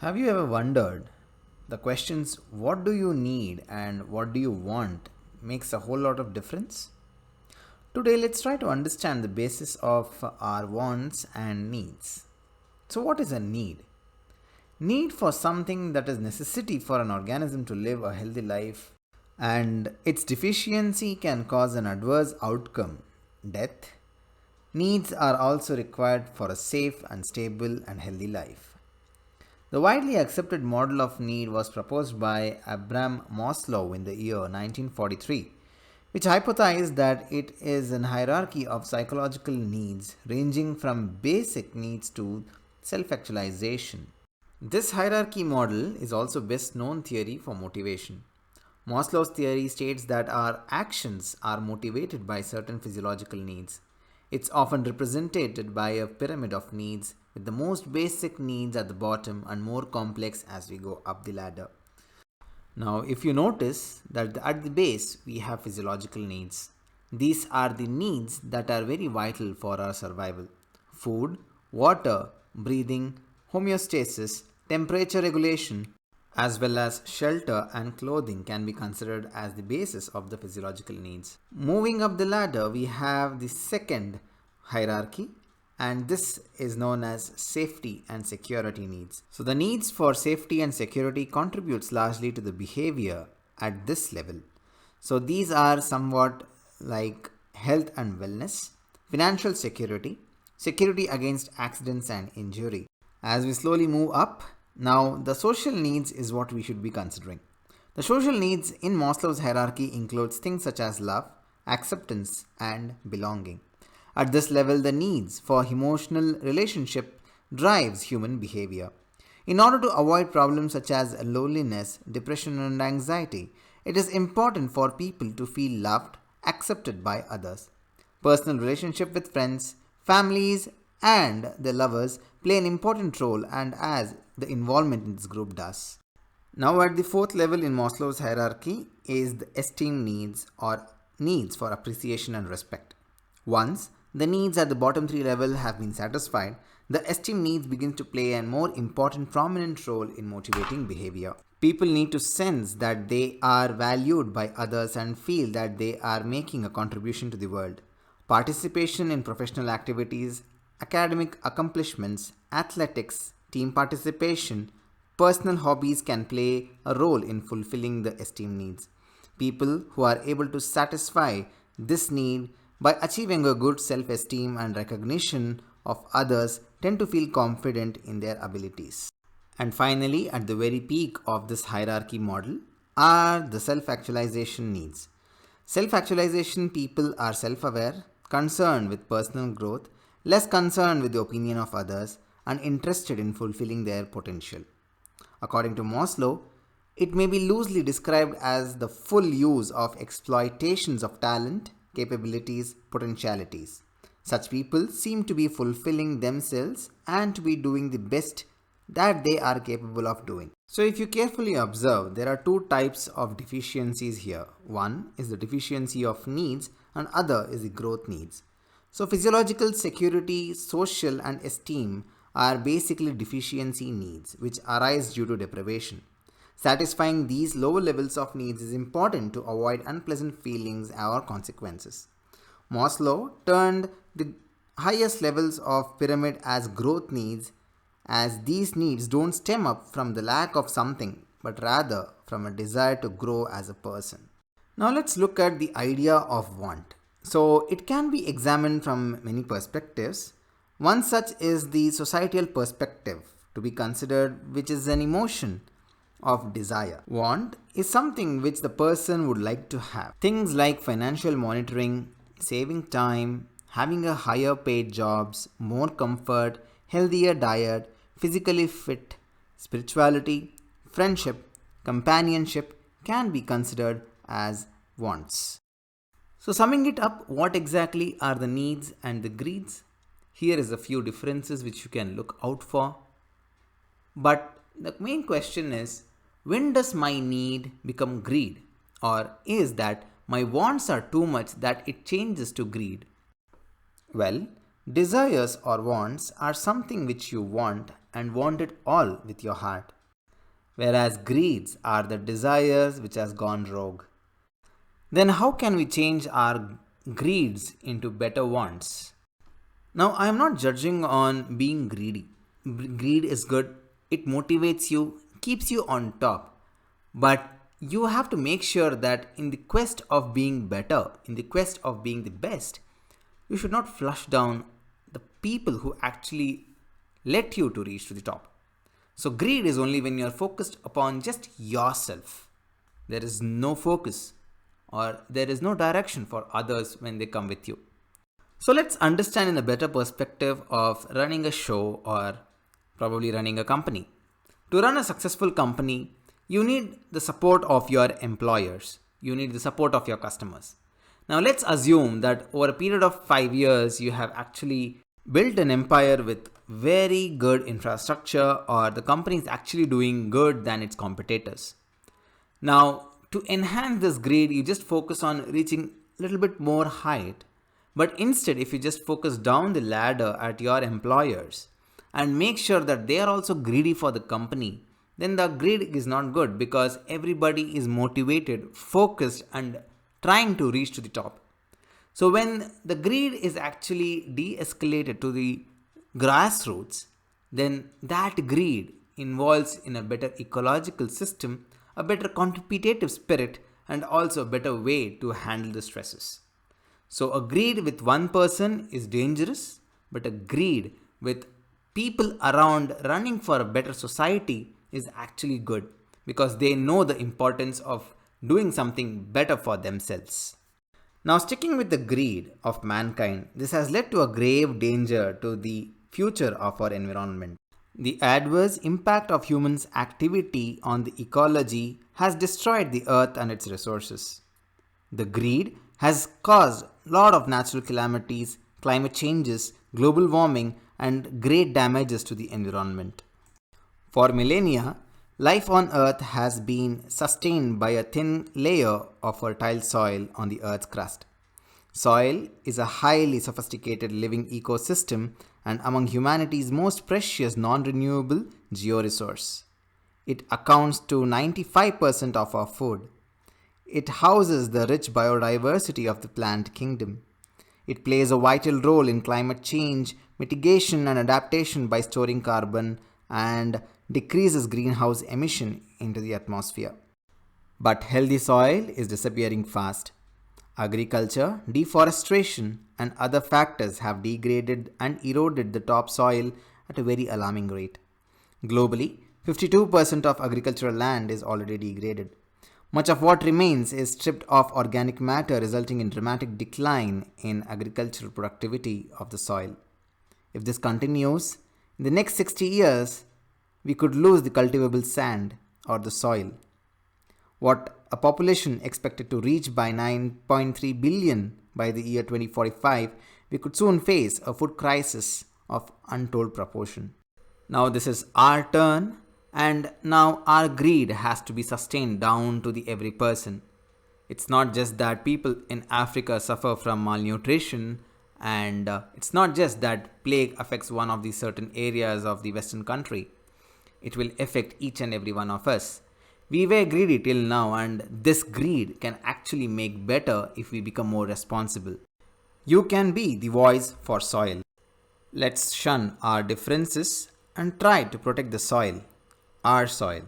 Have you ever wondered the questions what do you need and what do you want makes a whole lot of difference? Today let's try to understand the basis of our wants and needs. So what is a need? Need for something that is necessity for an organism to live a healthy life, and its deficiency can cause an adverse outcome, death. Needs are also required for a safe and stable and healthy life. The widely accepted model of need was proposed by Abraham Maslow in the year 1943, which hypothesized that it is an hierarchy of psychological needs ranging from basic needs to self-actualization. This hierarchy model is also best known theory for motivation. Maslow's theory states that our actions are motivated by certain physiological needs. It's often represented by a pyramid of needs, with the most basic needs at the bottom and more complex as we go up the ladder. Now, if you notice that at the base we have physiological needs. These are the needs that are very vital for our survival. Food, water, breathing, homeostasis, temperature regulation, as well as shelter and clothing can be considered as the basis of the physiological needs. Moving up the ladder, we have the second hierarchy, and this is known as safety and security needs. So the needs for safety and security contributes largely to the behavior at this level. So these are somewhat like health and wellness, financial security, security against accidents and injury. As we slowly move up, now the social needs is what we should be considering. The social needs in Maslow's hierarchy includes things such as love, acceptance, and belonging. At this level, the needs for emotional relationship drives human behavior. In order to avoid problems such as loneliness, depression, and anxiety, it is important for people to feel loved, accepted by others. Personal relationship with friends, families, and their lovers play an important role, and as the involvement in this group does. Now at the fourth level in Maslow's hierarchy is the esteemed needs or needs for appreciation and respect. Once the needs at the bottom three level have been satisfied, the esteemed needs begin to play a more important prominent role in motivating behavior. People need to sense that they are valued by others and feel that they are making a contribution to the world. Participation in professional activities, academic accomplishments, athletics, team participation, personal hobbies can play a role in fulfilling the esteem needs. People who are able to satisfy this need by achieving a good self-esteem and recognition of others tend to feel confident in their abilities. And finally, at the very peak of this hierarchy model are the self-actualization needs. Self-actualization people are self-aware, concerned with personal growth, less concerned with the opinion of others, and interested in fulfilling their potential. According to Maslow, it may be loosely described as the full use of exploitations of talent, capabilities, potentialities. Such people seem to be fulfilling themselves and to be doing the best that they are capable of doing. So if you carefully observe, there are two types of deficiencies here. One is the deficiency of needs and other is the growth needs. So physiological, security, social, and esteem are basically deficiency needs which arise due to deprivation. Satisfying these lower levels of needs is important to avoid unpleasant feelings or consequences. Maslow termed the highest levels of pyramid as growth needs, as these needs don't stem up from the lack of something but rather from a desire to grow as a person. Now let's look at the idea of want. So it can be examined from many perspectives. One such is the societal perspective to be considered, which is an emotion of desire. Want is something which the person would like to have. Things like financial monitoring, saving time, having a higher paid jobs, more comfort, healthier diet, physically fit, spirituality, friendship, companionship can be considered as wants. So summing it up, what exactly are the needs and the greeds? Here is a few differences which you can look out for. But the main question is, when does my need become greed? Or is that my wants are too much that it changes to greed? Well, desires or wants are something which you want and want it all with your heart. Whereas greeds are the desires which has gone rogue. Then how can we change our greeds into better wants? Now, I am not judging on being greedy. Greed is good, it motivates you, keeps you on top. But you have to make sure that in the quest of being better, in the quest of being the best, you should not flush down the people who actually let you to reach to the top. So greed is only when you are focused upon just yourself. There is no focus or there is no direction for others when they come with you. So let's understand in a better perspective of running a show or probably running a company. To run a successful company, you need the support of your employers. You need the support of your customers. Now let's assume that over a period of 5 years, you have actually built an empire with very good infrastructure, or the company is actually doing good than its competitors. Now, to enhance this greed, you just focus on reaching a little bit more height. But instead, if you just focus down the ladder at your employers and make sure that they are also greedy for the company, then the greed is not good because everybody is motivated, focused, and trying to reach to the top. So when the greed is actually de-escalated to the grassroots, then that greed involves in a better ecological system, a better competitive spirit, and also a better way to handle the stresses. So a greed with one person is dangerous, but a greed with people around running for a better society is actually good because they know the importance of doing something better for themselves. Now, sticking with the greed of mankind, this has led to a grave danger to the future of our environment. The adverse impact of humans' activity on the ecology has destroyed the earth and its resources. The greed has caused a lot of natural calamities, climate changes, global warming, and great damages to the environment. For millennia, life on Earth has been sustained by a thin layer of fertile soil on the Earth's crust. Soil is a highly sophisticated living ecosystem and among humanity's most precious non-renewable georesource. It accounts to 95% of our food. It houses the rich biodiversity of the plant kingdom. It plays a vital role in climate change, mitigation and adaptation by storing carbon and decreases greenhouse emission into the atmosphere. But healthy soil is disappearing fast. Agriculture, deforestation, and other factors have degraded and eroded the topsoil at a very alarming rate. Globally, 52% of agricultural land is already degraded. Much of what remains is stripped of organic matter, resulting in dramatic decline in agricultural productivity of the soil. If this continues, in the next 60 years, we could lose the cultivable sand or the soil. What a population expected to reach by 9.3 billion by the year 2045, we could soon face a food crisis of untold proportion. Now this is our turn, and now our greed has to be sustained down to the every person. It's not just that people in Africa suffer from malnutrition, and it's not just that plague affects one of the certain areas of the Western country. It will affect each and every one of us. We were greedy till now, and this greed can actually make better if we become more responsible. You can be the voice for soil. Let's shun our differences and try to protect the soil, our soil.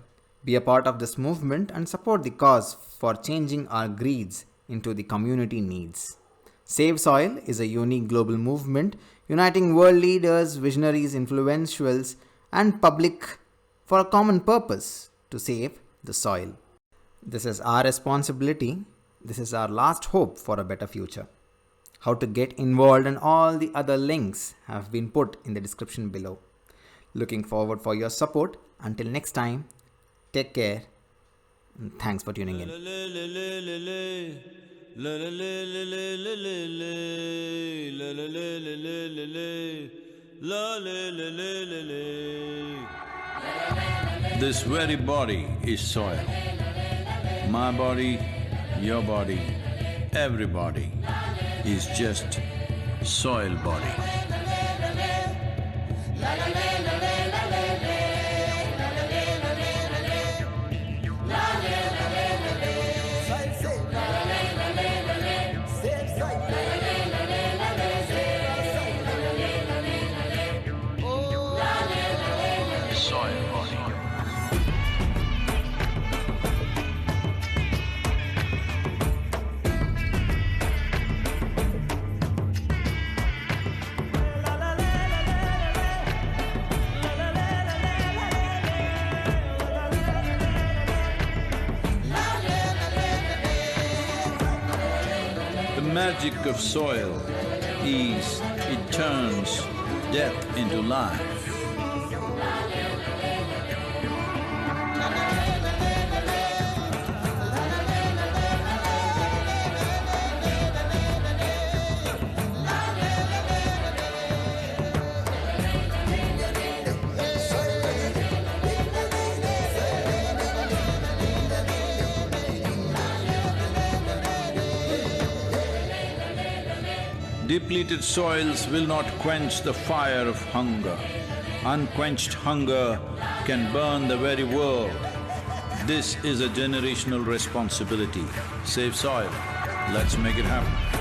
Be a part of this movement and support the cause for changing our greeds into the community needs. Save Soil is a unique global movement uniting world leaders, visionaries, influentials, and public for a common purpose to save the soil. This is our responsibility. This is our last hope for a better future. How to get involved and all the other links have been put in the description below. Looking forward for your support. Until next time, take care and thanks for tuning in. This very body is soil. My body, your body, everybody is just soil body. magic of soil is it turns death into life. Depleted soils will not quench the fire of hunger. Unquenched hunger can burn the very world. This is a generational responsibility. Save soil, let's make it happen.